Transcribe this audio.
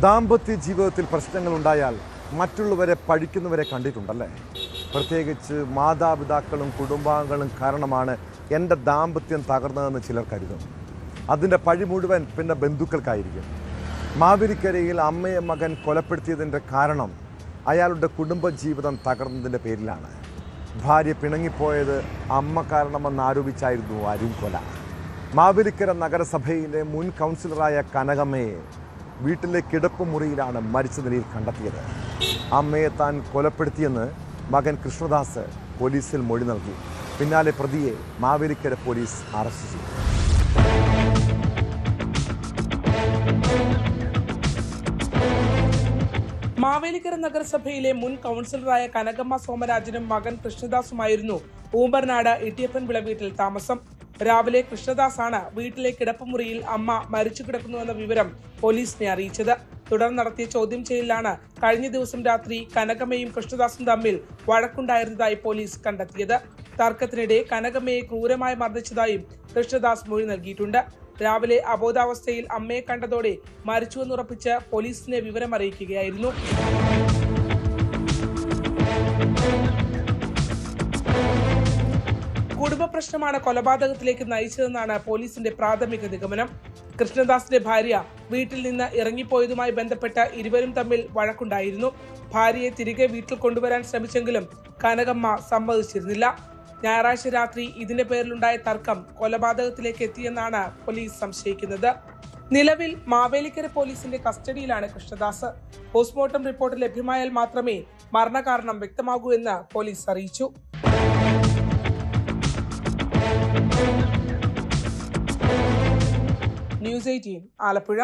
ദാമ്പത്യ ജീവിതത്തിൽ പ്രശ്നങ്ങൾ ഉണ്ടായാൽ മറ്റുള്ളവരെ പഴിക്കുന്നവരെ കണ്ടിട്ടുണ്ടല്ലേ? പ്രത്യേകിച്ച് മാതാപിതാക്കളും കുടുംബാംഗങ്ങളും കാരണമാണ് എൻ്റെ ദാമ്പത്യം തകർന്നതെന്ന് ചിലർ കരുതുന്നു. അതിൻ്റെ പഴി മുഴുവൻ പിന്നെ ബന്ധുക്കൾക്കായിരിക്കും. മാവേലിക്കരയിൽ അമ്മയെ മകൻ കൊലപ്പെടുത്തിയതിൻ്റെ കാരണം അയാളുടെ കുടുംബജീവിതം തകർന്നതിൻ്റെ പേരിലാണ്. ഭാര്യ പിണങ്ങിപ്പോയത് അമ്മ കാരണമെന്നാരോപിച്ചായിരുന്നു അരുൺ കൊല. മാവേലിക്കര നഗരസഭയിലെ മുൻ കൗൺസിലറായ കനകമ്മയെ വീട്ടിലെ കിടപ്പുമുറിയിലാണ് മരിച്ച നിലയിൽ കണ്ടെത്തിയത്. അമ്മയെ താൻ കൊലപ്പെടുത്തിയെന്ന് മകൻ കൃഷ്ണദാസ് പോലീസിൽ മൊഴി നൽകി. പിന്നാലെ പ്രതിയെ മാവേലിക്കര പോലീസ് അറസ്റ്റ് ചെയ്തു. മാവേലിക്കര നഗരസഭയിലെ മുൻ കൗൺസിലറായ കനകമ്മ സോമരാജനും മകൻ കൃഷ്ണദാസുമായിരുന്നു ഊമ്പർനാട് ഇട്ടിയപ്പൻ വിള വീട്ടിൽ താമസം. രാവിലെ കൃഷ്ണദാസാണ് വീട്ടിലെ കിടപ്പുമുറിയിൽ അമ്മ മരിച്ചു കിടക്കുന്നുവെന്ന വിവരം പോലീസിനെ അറിയിച്ചത്. തുടർന്ന് നടത്തിയ ചോദ്യം ചെയ്യലിലാണ് കഴിഞ്ഞ ദിവസം രാത്രി കനകമ്മയും കൃഷ്ണദാസും തമ്മിൽ വഴക്കുണ്ടായിരുന്നതായി പോലീസ് കണ്ടെത്തിയത്. തർക്കത്തിനിടെ കനകമ്മയെ ക്രൂരമായി മർദ്ദിച്ചതായും കൃഷ്ണദാസ് മൊഴി നൽകിയിട്ടുണ്ട്. രാവിലെ അബോധാവസ്ഥയിൽ അമ്മയെ കണ്ടതോടെ മരിച്ചുവെന്നുറപ്പിച്ച് പോലീസിനെ വിവരം അറിയിക്കുകയായിരുന്നു. കുടുംബ പ്രശ്നമാണ് കൊലപാതകത്തിലേക്ക് നയിച്ചതെന്നാണ് പോലീസിന്റെ പ്രാഥമിക നിഗമനം. കൃഷ്ണദാസിന്റെ ഭാര്യ വീട്ടിൽ നിന്ന് ഇറങ്ങിപ്പോയതുമായി ബന്ധപ്പെട്ട് ഇരുവരും തമ്മിൽ വഴക്കുണ്ടായിരുന്നു. ഭാര്യയെ തിരികെ വീട്ടിൽ കൊണ്ടുവരാൻ ശ്രമിച്ചെങ്കിലും കനകമ്മ സമ്മതിച്ചിരുന്നില്ല. ഞായറാഴ്ച രാത്രി ഇതിന്റെ പേരിലുണ്ടായ തർക്കം കൊലപാതകത്തിലേക്ക് എത്തിയെന്നാണ് പോലീസ് സംശയിക്കുന്നത്. നിലവിൽ മാവേലിക്കര പോലീസിന്റെ കസ്റ്റഡിയിലാണ് കൃഷ്ണദാസ്. പോസ്റ്റ്മോർട്ടം റിപ്പോർട്ട് ലഭ്യമായാൽ മാത്രമേ മരണകാരണം വ്യക്തമാകൂ എന്ന് പോലീസ് അറിയിച്ചു. ന്യൂസ് 18 ആലപ്പുഴ.